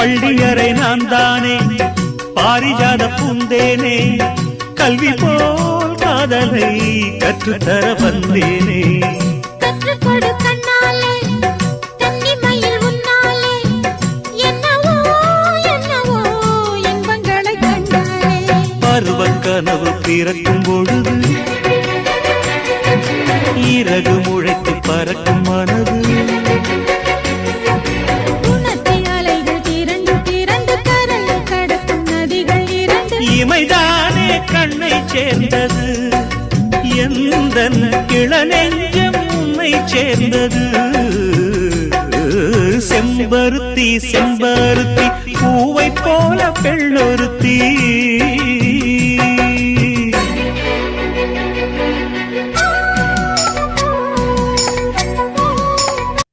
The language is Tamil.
பள்ளியறை நான் தானே பாரிஜாத பூந்தேனே கல்வி போல் காதலை கற்றுத்தர வந்தேனே கற்றுக்கொடு கண்ணாலே தன்னிமையில் உன்னாலே என்னவோ என்னவோ இன்பங்களை கண்டாலே பருவக் கனவு பிறக்கும் பொழுது இறகு முளைத்து பறக்கும் மனது இமைதானே கண்ணை சேர்ந்தது எந்தன் இளநெஞ்சம் உன்னை சேர்ந்தது செம்பருத்தி செம்பருத்தி பூவை போல பெண்ணொருத்தி